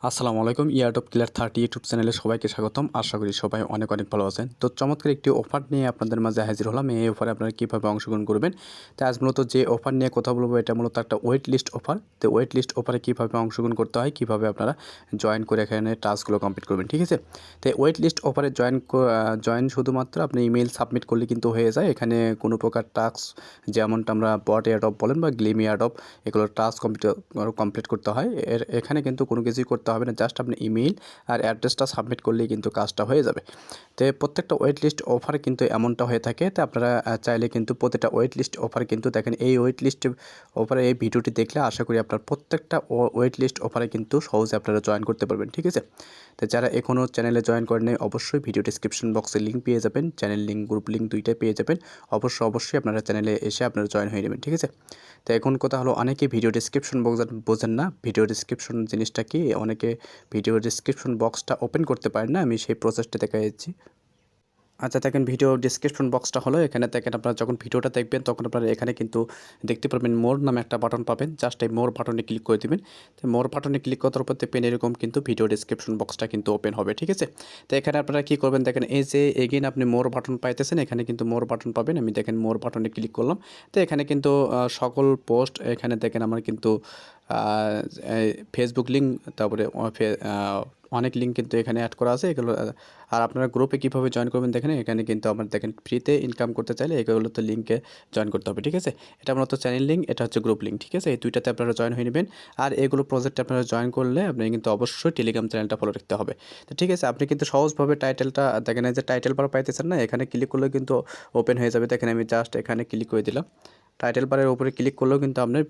আসসালামু আলাইকুম। এয়ারড্রপ কিলার 30 ইউটিউব চ্যানেলে সবাইকে স্বাগতম। আশা করি সবাই অনেক অনেক ভালো আছেন। তো চমৎকার একটি অফার নিয়ে আপনাদের মাঝে হাজির হলাম। এই অফারে আপনারা কীভাবে অংশগ্রহণ করবেন, তো আজ মূলত যে অফার নিয়ে কথা বলবো এটা মূলত একটা ওয়েট লিস্ট অফার। তো ওয়েট লিস্ট অফারে কীভাবে অংশগ্রহণ করতে হয়, কীভাবে আপনারা জয়েন করে এখানে টাস্কগুলো কমপ্লিট করবেন, ঠিক আছে। তো ওয়েট লিস্ট অফারে জয়েন শুধুমাত্র আপনি ইমেল সাবমিট করলে কিন্তু হয়ে যায়। এখানে কোনো প্রকার টাস্ক যেমনটা আমরা বট এয়ারড্রপ বলেন বা গ্লিম এয়ারড্রপ, এগুলো টাস্ক কমপ্লিট করতে হয়। এখানে কিন্তু কোনো কিছুই করতে হবে না, জাস্ট আপনি ইমেইল আর অ্যাড্রেসটা সাবমিট করলেই কিন্তু কাজটা হয়ে যাবে। তো প্রত্যেকটা ওয়েট লিস্ট অফারে কিন্তু এমনটা হয়ে থাকে। তো আপনারা চাইলে কিন্তু প্রতিটা ওয়েট লিস্ট অফারে কিন্তু দেখেন, এই ওয়েট লিস্ট অফারে এই ভিডিওটি দেখলে আশা করি আপনার প্রত্যেকটা ওয়েট লিস্ট অফারে কিন্তু সহজে আপনারা জয়েন করতে পারবেন, ঠিক আছে। তো যারা এখনও চ্যানেলে জয়েন করেনি অবশ্যই ভিডিও ডিসক্রিপশন বক্সে লিঙ্ক পেয়ে যাবেন, চ্যানেল লিঙ্ক, গ্রুপ লিঙ্ক দুইটাই পেয়ে যাবেন। অবশ্যই আপনারা চ্যানেলে এসে আপনারা জয়েন হয়ে নেবেন, ঠিক আছে। তো এখন কথা হলো, অনেকে ভিডিও ডিসক্রিপশন বক্স বোঝেন না। ভিডিও ডিসক্রিপশন জিনিসটা কি, অনেকে ভিডিও ডিসক্রিপশন বক্সটা ওপেন করতে পারেন না। আমি সেই প্রসেসটা দেখাচ্ছি। আচ্ছা দেখেন, ভিডিও ডিসক্রিপশন বক্সটা হলো এখানে। দেখেন আপনারা যখন ভিডিওটা দেখবেন তখন আপনারা এখানে কিন্তু দেখতে পারবেন মোর নামে একটা বাটন পাবেন। জাস্ট এই মোর বাটনে ক্লিক করে দেবেন। তো মোর বাটনে ক্লিক করার পর দেখবেন এরকম কিন্তু ভিডিও ডিসক্রিপশন বক্সটা কিন্তু ওপেন হবে, ঠিক আছে। তো এখানে আপনারা কী করবেন, দেখেন এই যে এগেইন আপনি মোর বাটন পাইতেছেন, এখানে কিন্তু মোর বাটন পাবেন। আমি দেখেন মোর বাটনে ক্লিক করলাম। তো এখানে কিন্তু সকল পোস্ট এখানে দেখেন আমার কিন্তু ফেসবুক লিঙ্ক, তারপরে অনেক লিঙ্ক কিন্তু এখানে অ্যাড করা আছে এগুলো। আর আপনারা গ্রুপে কীভাবে জয়েন করবেন দেখেন, এখানে কিন্তু আমার দেখেন ফ্রিতে ইনকাম করতে চাইলে এগুলোতে লিঙ্কে জয়েন করতে হবে, ঠিক আছে। এটা মূলত চ্যানেল লিঙ্ক, এটা হচ্ছে গ্রুপ লিঙ্ক, ঠিক আছে। এই দুইটাতে আপনারা জয়েন হয়ে নেবেন। আর এগুলো প্রজেক্টে আপনারা জয়েন করলে আপনি কিন্তু অবশ্যই টেলিগ্রাম চ্যানেলটা ফলো রাখতে হবে। তো ঠিক আছে, আপনি কিন্তু সহজভাবে টাইটেলটা দেখেন, এই যে টাইটেল বার পাইতেছেন না, এখানে ক্লিক করলে কিন্তু ওপেন হয়ে যাবে। দেখেন আমি জাস্ট এখানে ক্লিক করে দিলাম। টাইটেল বারের উপরে ক্লিক করলেও কিন্তু আপনার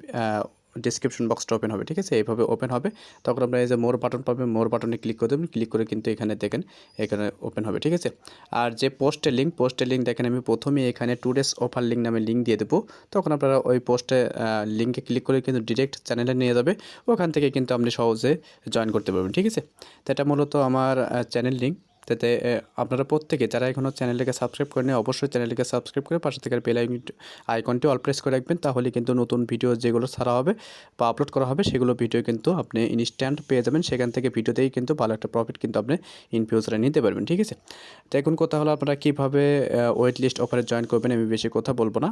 ডিসক্রিপশন বক্সটা ওপেন হবে, ঠিক আছে। এইভাবে ওপেন হবে। তখন আপনারা এই যে মোর বাটন পাবেন, মোর বাটনে ক্লিক করে দেবেন। ক্লিক করে কিন্তু এখানে দেখেন এখানে ওপেন হবে, ঠিক আছে। আর যে পোস্টের লিঙ্ক দেখেন, আমি প্রথমে এখানে 2 ডেজ অফার লিঙ্ক নামে লিঙ্ক দিয়ে দেবো। তখন আপনারা ওই পোস্টে লিঙ্কে ক্লিক করে কিন্তু ডিরেক্ট চ্যানেলে নিয়ে যাবে। ওখান থেকে কিন্তু আপনি সহজে জয়েন করতে পারবেন, ঠিক আছে। তো এটা মূলত আমার চ্যানেল লিঙ্ক। তাতে আপনারা প্রত্যেকে যারা এখনও চ্যানেলটিকে সাবস্ক্রাইব করেনি অবশ্যই চ্যানেলটিকে সাবস্ক্রাইব করে পাশে থেকে বেল আইকনটি অল প্রেস করে রাখবেন। তাহলে কিন্তু নতুন ভিডিও যেগুলো ছাড়া হবে বা আপলোড করা হবে সেগুলো ভিডিও কিন্তু আপনি ইনস্ট্যান্ট পেয়ে যাবেন। সেখান থেকে ভিডিওতেই কিন্তু ভালো একটা প্রফিট কিন্তু আপনি ইন ফিউচারে নিতে পারবেন, ঠিক আছে। তো এখন কথা হলো আপনারা কীভাবে ওয়েট লিস্ট অফারে জয়েন করবেন। আমি বেশি কথা বলবো না।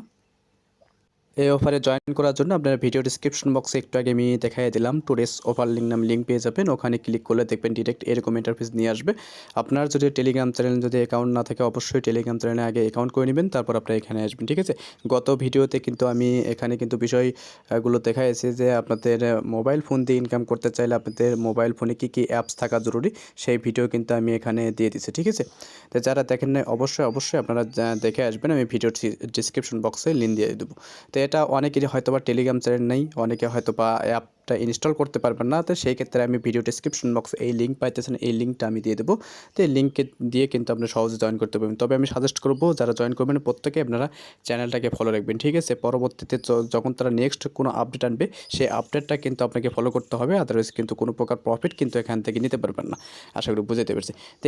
এই অফারে জয়েন করার জন্য আপনারা ভিডিও ডিসক্রিপশন বক্সে একটু আগে আমি দেখাই দিলাম, 2 ডেজ অফার লিঙ্ক পেয়ে যাবেন। ওখানে ক্লিক করলে দেখবেন ডিরেক্ট এরকম ইন্টারফেস নিয়ে আসবে। আপনার যদি টেলিগ্রাম চ্যানেল যদি অ্যাকাউন্ট না থাকে অবশ্যই টেলিগ্রাম চ্যানেলে আগে অ্যাকাউন্ট করে নেবেন, তারপর আপনারা এখানে আসবেন, ঠিক আছে। গত ভিডিওতে কিন্তু আমি এখানে কিন্তু বিষয়গুলো দেখাইছি যে আপনাদের মোবাইল ফোন দিয়ে ইনকাম করতে চাইলে আপনাদের মোবাইল ফোনে কী কী অ্যাপস থাকা জরুরি সেই ভিডিও কিন্তু আমি এখানে দিয়ে দিচ্ছি, ঠিক আছে। তো যারা দেখেন না অবশ্যই আপনারা দেখে আসবেন। আমি ভিডিও ডিসক্রিপশন বক্সে লিঙ্ক দিয়ে দেবো। তো এটা অনেকেরই হয়তোবা টেলিগ্রাম চ্যানেল নেই, অনেকে হয়তোবা অ্যাপটা ইনস্টল করতে পারবেন না। তো সেই ক্ষেত্রে আমি ভিডিও ডিসক্রিপশন বক্সে এই লিঙ্ক পাইতেছেন, এই লিঙ্কটা আমি দিয়ে দেবো। তো এই লিঙ্কে দিয়ে কিন্তু আপনি সহজে জয়েন করতে পারবেন। তবে আমি সাজেস্ট করবো যারা জয়েন করবেন প্রত্যেকে আপনারা চ্যানেলটাকে ফলো রাখবেন, ঠিক আছে। পরবর্তীতে যখন তারা নেক্সট কোনো আপডেট আনবে সেই আপডেটটা কিন্তু আপনাকে ফলো করতে হবে, আদারওয়াইজ কিন্তু কোনো প্রকার প্রফিট কিন্তু এখান থেকে নিতে পারবেন না। আশা করি বুঝতে পেরেছি। তো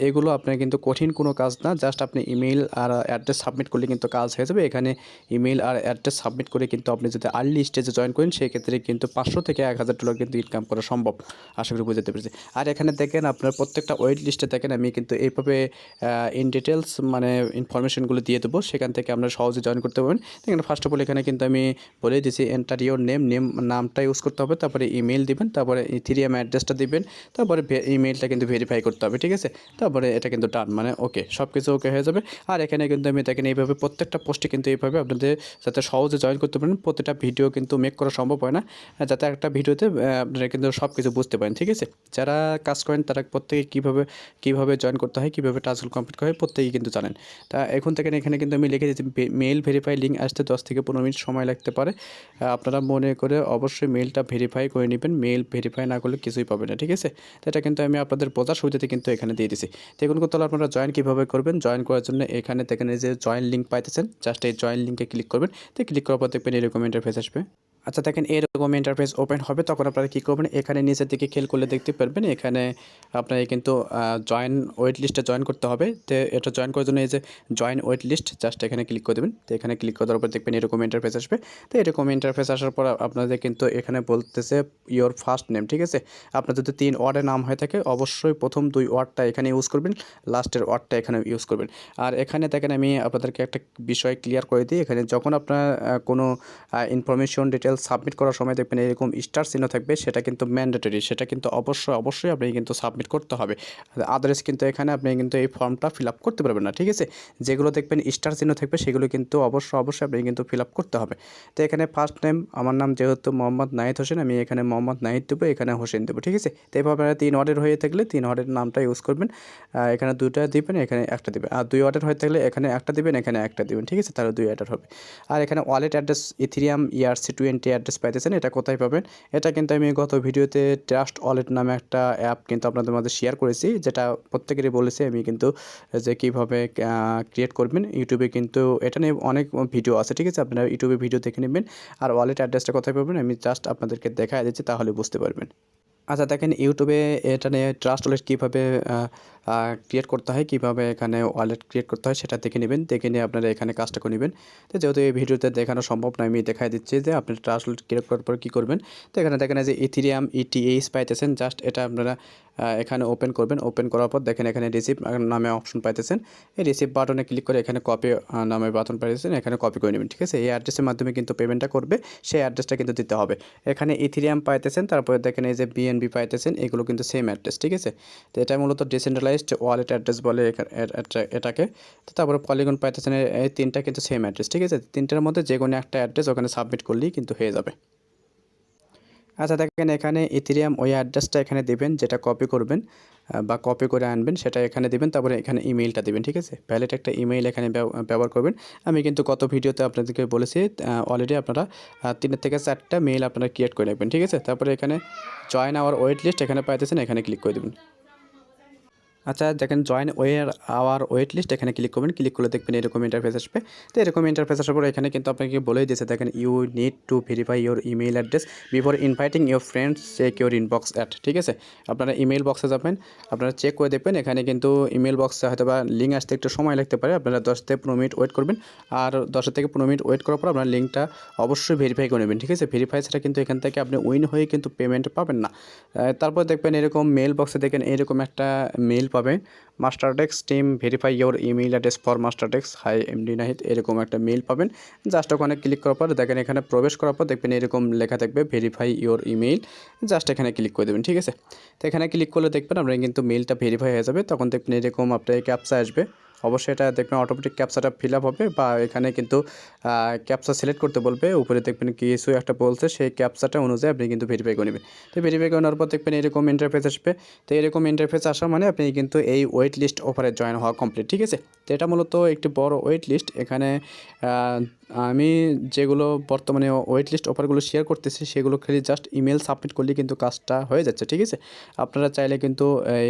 এগুলো আপনার কিন্তু কঠিন কোনো কাজ না, জাস্ট আপনি ইমেল আর অ্যাড্রেস সাবমিট করলে কিন্তু কাজ হয়ে যাবে। এখানে ইমেল আর অ্যাড্রেস সাবমিট করে কিন্তু আপনি যদি আর্লি স্টেজে জয়েন করেন সেক্ষেত্রে কিন্তু 500 থেকে 1000 ডলার কিন্তু ইনকাম করা সম্ভব। আশা করি বুঝতে পেরেছি। আর এখানে দেখেন আপনার প্রত্যেকটা ওয়েট লিস্টে দেখেন আমি কিন্তু এইভাবে ইন ডিটেলস মানে ইনফরমেশনগুলো দিয়ে দেবো, সেখান থেকে আপনারা সহজে জয়েন করতে পারবেন। দেখেন ফার্স্ট অফ অল এখানে কিন্তু আমি বলে দিয়েছি এন্টার ইউর নামটা ইউজ করতে হবে, তারপরে ইমেল দিবেন, তারপরে ইথেরিয়াম অ্যাড্রেসটা দিবেন, তারপরে ইমেলটা কিন্তু ভেরিফাই করতে হবে, ঠিক আছে। তারপরে এটা কিন্তু ডান, মানে ওকে, সব কিছু ওকে হয়ে যাবে। আর এখানে কিন্তু আমি দেখেন এইভাবে প্রত্যেকটা পোস্টে কিন্তু এইভাবে আপনাদের যাতে সহজে জয়েন করতে পারেন। প্রতিটা ভিডিও কিন্তু মেক করা সম্ভব হয় না, যাতে একটা ভিডিওতে আপনারা কিন্তু সব কিছু বুঝতে পারেন, ঠিক আছে। যারা কাজ করেন তারা প্রত্যেকে কীভাবে জয়েন করতে হয়, কীভাবে টাস্কগুলো কমপ্লিট করে প্রত্যেকেই কিন্তু জানেন। তা এখন থেকে এখানে কিন্তু আমি লিখে দিচ্ছি মেল ভেরিফাই লিঙ্ক আসতে 10 থেকে 15 মিনিট সময় লাগতে পারে। আপনারা মনে করে অবশ্যই মেলটা ভেরিফাই করে নেবেন। মেল ভেরিফাই না করলে কিছুই পাবেন না, ঠিক আছে। তো এটা কিন্তু আমি আপনাদের বোঝার সুবিধাতে কিন্তু এখানে দিয়ে দিছি। তো এখন কথা হলো আপনারা জয়েন কীভাবে করবেন। জয়েন করার জন্য এখানে দেখেন এই যে জয়েন লিঙ্ক পাইতেছেন, জাস্ট এই জয়েন লিঙ্কে ক্লিক করবেন। তো ক্লিক করার পর দেখবেন এরকম ইন্টারফেস আসবে। আচ্ছা দেখেন এরকম ইন্টারফেস ওপেন হবে, তখন আপনারা কী করবেন, এখানে নিচের দিকে খেয়াল করলে দেখতে পারবেন এখানে আপনার কিন্তু জয়েন ওয়েট লিস্টে জয়েন করতে হবে। তো এটা জয়েন করার জন্য এই যে জয়েন ওয়েট লিস্ট, জাস্ট এখানে ক্লিক করে দেবেন। তো এখানে ক্লিক করার পর দেখবেন এরকম ইন্টারফেস আসবে। তো এরকম ইন্টারফেস আসার পর আপনাদের কিন্তু এখানে বলতেছে ইওর ফার্স্ট নেম, ঠিক আছে। আপনার যদি 3 ওয়ার্ডের নাম হয়ে থাকে অবশ্যই প্রথম 2 ওয়ার্ডটা এখানে ইউজ করবেন, লাস্টের ওয়ার্ডটা এখানে ইউজ করবেন। আর এখানে দেখেন আমি আপনাদেরকে একটা বিষয় ক্লিয়ার করে দিই, এখানে যখন আপনার কোনো ইনফরমেশন ডিটেলস সাবমিট করার সময় দেখবেন এরকম স্টার চিহ্ন থাকবে, সেটা কিন্তু ম্যান্ডেটরি, সেটা কিন্তু অবশ্যই আপনি কিন্তু সাবমিট করতে হবে। আদারওয়াইজ কিন্তু এখানে আপনি কিন্তু এই ফর্মটা ফিল আপ করতে পারবেন না, ঠিক আছে। যেগুলো দেখবেন স্টার চিহ্ন থাকবে সেগুলো কিন্তু অবশ্যই আপনি কিন্তু ফিল আপ করতে হবে। তো এখানে ফার্স্ট নেম, আমার নাম যেহেতু মোহাম্মদ নাহিদ হোসেন, আমি এখানে মোহাম্মদ নাহিদ দেবো, এখানে হোসেন দেবো, ঠিক আছে। তো এইভাবে আপনারা 3 ওয়ার্ডের হয়ে থাকলে 3 ওয়ার্ডের নামটা ইউজ করবেন, এখানে 2টা দিবেন, এখানে একটা দিবেন। আর 2 ওয়ার্ডের হয়ে থাকলে এখানে একটা দিবেন, এখানে একটা দিবেন, ঠিক আছে, তাহলে 2 ওয়ার্ডের হবে। আর এখানে wallet address Ethereum ERC20 address পাইতেছেন, এটা কোথায় পাবেন? এটা কিন্তু আমি গত ভিডিওতে ট্রাস্ট ওয়ালেট নামে একটা অ্যাপ কিন্তু আপনাদের মাঝে শেয়ার করেছি, যেটা প্রত্যেকেরই বলেছি আমি কিন্তু, যে কীভাবে ক্রিয়েট করবেন। ইউটিউবে কিন্তু এটা নিয়ে অনেক ভিডিও আছে, ঠিক আছে, আপনারা ইউটিউবে ভিডিও দেখে নেবেন। আর ওয়ালেট অ্যাড্রেসটা কোথায় পাবেন আমি জাস্ট আপনাদেরকে দেখাই দিচ্ছি, তাহলে বুঝতে পারবেন। আচ্ছা দেখেন ইউটিউবে এটা নিয়ে ট্রাস্ট ওয়ালেট কীভাবে ক্রিয়েট করতে হয়, কীভাবে এখানে ওয়ালেট ক্রিয়েট করতে হয় সেটা দেখে নেবেন, দেখে নিয়ে আপনারা এখানে কাজটা করে নেবেন। তো যেহেতু এই ভিডিওতে দেখানো সম্ভব না, আমি দেখাই দিচ্ছি যে আপনি ট্রাস্ট ওয়ালেট ক্রিয়েট করার পর কী করবেন। তো এখানে দেখেন যে ইথেরিয়াম ETH পাইতেছেন, জাস্ট এটা আপনারা এখানে ওপেন করবেন। ওপেন করার পর দেখেন এখানে রিসিভ নামে অপশন পাইতেছেন, এই রিসিভ বাটনে ক্লিক করে এখানে কপি নামে বাটন পাইতেছেন, এখানে কপি করে নেবেন, ঠিক আছে। এই অ্যাড্রেসের মাধ্যমে কিন্তু পেমেন্টটা করবে, সেই অ্যাড্রেসটা কিন্তু দিতে হবে। এখানে ইথেরিয়াম পাইতেছেন, তারপরে দেখেন এই যে BNB পাইতেছেন, এগুলো কিন্তু সেম অ্যাড্রেস, ঠিক আছে। তো এটা মূলত ডিসেন্ট্রালাইজড ওয়ালেট অ্যাড্রেস বলে এটাকে। তো তারপরে পলিগন পাইতেছেন, এই 3টা কিন্তু সেম অ্যাড্রেস, ঠিক আছে। 3টার মধ্যে যে কোনো একটা অ্যাড্রেস ওখানে সাবমিট করলেই কিন্তু হয়ে যাবে। আচ্ছা দেখেন এখানে ইথেরিয়াম ওই অ্যাড্রেসটা এখানে দিবেন, যেটা কপি করবেন বা কপি করে আনবেন সেটা এখানে দিবেন, তারপরে এখানে ইমেইলটা দিবেন, ঠিক আছে। ভ্যালিড একটা ইমেইল এখানে ব্যবহার করবেন। আমি কিন্তু গত ভিডিওতে আপনাদেরকে বলেছি, অলরেডি আপনারা 3 থেকে 4টা মেইল আপনারা ক্রিয়েট করে রাখবেন, ঠিক আছে। তারপরে এখানে জয়েন আওয়ার ওয়েট লিস্ট এখানে পাইতেছেন, এখানে ক্লিক করে দেবেন। আচ্ছা দেখেন জয়েন আওয়ার ওয়েট লিস্ট এখানে ক্লিক করবেন, ক্লিক করলে দেখবেন এরকম ইন্টারফেস আসবে। তো এরকম ইন্টারফেস আসার পর এখানে কিন্তু আপনাকে বলেই দিয়েছে, দেখেন you need to verify your email address before inviting your friends, check your inbox at, ঠিক আছে। আপনারা ইমেল বক্সে যাবেন, আপনারা চেক করে দেখবেন, এখানে কিন্তু ইমেল বক্সে হয়তো বা লিঙ্ক আসতে একটু সময় লাগতে পারে, আপনারা 10 থেকে 15 মিনিট ওয়েট করবেন। আর 10 থেকে 15 মিনিট ওয়েট করার পর আপনার লিঙ্কটা অবশ্যই ভেরিফাই করে নেবেন, ঠিক আছে। ভেরিফাই ছাড়া কিন্তু এখান থেকে আপনি উইন হয়ে কিন্তু পেমেন্ট পাবেন না। তারপর দেখবেন এরকম মেল বক্সে দেখেন এরকম একটা মেল পাবেন, MasterDex team verify your email address for MasterDex, hi MD Nahid, এরকম একটা মেল পাবেন। জাস্ট ওখানে ক্লিক করার পর দেখেন এখানে প্রবেশ করার পর দেখবেন এরকম লেখা থাকবে ভেরিফাই ইউর ইমেইল, জাস্ট এখানে ক্লিক করে দেবেন, ঠিক আছে। তো এখানে ক্লিক করলে দেখবেন আপনার কিন্তু মেলটা ভেরিফাই হয়ে যাবে, তখন দেখবেন এরকম আপনার ক্যাপচা আসবে। অবশ্যই এটা দেখবেন অটোমেটিক ক্যাপচাটা ফিল আপ হবে, বা এখানে কিন্তু ক্যাপচা সিলেক্ট করতে বলবে, উপরে দেখবেন কিছু একটা বলছে, সেই ক্যাপচাটা অনুযায়ী আপনি কিন্তু ভেরিফাই করে নেবেন। তো ভেরিফাই করার পর দেখবেন এরকম ইন্টারফেস আসবে। তো এরকম ইন্টারফেস আসা মানে আপনি কিন্তু এই ওয়েট লিস্ট অফারে জয়েন হওয়া কমপ্লিট, ঠিক আছে। তো এটা মূলত একটি বড় ওয়েট লিস্ট, এখানে আমি যেগুলো বর্তমানে ওয়েট লিস্ট অফারগুলো শেয়ার করতেছি সেগুলো খালি জাস্ট ইমেল সাবমিট করলে কিন্তু কাজটা হয়ে যাচ্ছে, ঠিক আছে। আপনারা চাইলে কিন্তু এই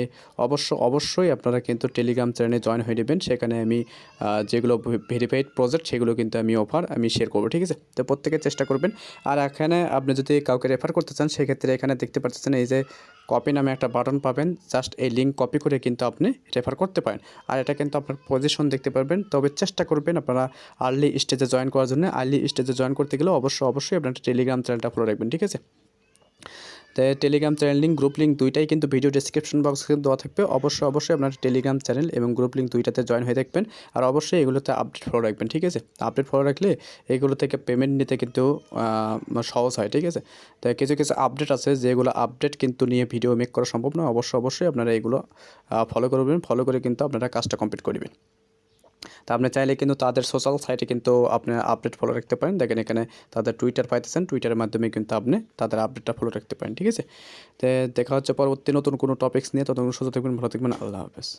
অবশ্যই আপনারা কিন্তু টেলিগ্রাম চ্যানেলে জয়েন হয়ে নেবেন, সেখানে আমি যেগুলো ভেরিফাইড প্রজেক্ট সেগুলো কিন্তু আমি শেয়ার করবো, ঠিক আছে। তো প্রত্যেকে চেষ্টা করবেন। আর এখানে আপনি যদি কাউকে রেফার করতে চান সেক্ষেত্রে এখানে দেখতে পাচ্ছেন এই যে কপি নামে একটা বাটন পাবেন, জাস্ট এই লিঙ্ক কপি করে কিন্তু আপনি রেফার করতে পারেন। আর এটা কিন্তু আপনার পজিশন দেখতে পারবেন, তবে চেষ্টা করবেন আপনারা আর্লি স্টেজে জয়েন করার জন্য। আর্লি স্টেজে জয়েন করতে গেলে অবশ্যই আপনার টেলিগ্রাম চ্যানেলটা ফলো রাখবেন, ঠিক আছে। তো Telegram channel link, group link দুইটাই কিন্তু ভিডিও ডেসক্রিপশন বক্সে দেওয়া থাকবে। অবশ্যই আপনার টেলিগ্রাম চ্যানেল এবং গ্রুপ লিঙ্ক দুইটাতে জয়েন হয়ে থাকবেন। আর অবশ্যই এগুলোতে আপডেট ফলো রাখবেন, ঠিক আছে। আপডেট ফলো রাখলে এগুলো থেকে পেমেন্ট নিতে কিন্তু সহজ হয়, ঠিক আছে। তো কিছু আপডেট আছে যেগুলো আপডেট কিন্তু নিয়ে ভিডিও মেক করা সম্ভব না। অবশ্যই আপনারা এগুলো ফলো করবেন, ফলো করে কিন্তু আপনারা কাজটা কমপ্লিট করবেন। তা আপনি চাইলে কিন্তু তাদের সোশ্যাল সাইটে কিন্তু আপনি আপডেট ফলো রাখতে পারেন। দেখেন এখানে তাদের টুইটার পাইতেছেন, টুইটারের মাধ্যমে কিন্তু আপনি তাদের আপডেটটা ফলো রাখতে পারেন, ঠিক আছে। তো দেখা হচ্ছে পরবর্তী নতুন কোনো টপিক্স নিয়ে, ততক্ষণ সুস্থ থাকবেন, ভালো থাকবেন, আল্লাহ হাফেজ।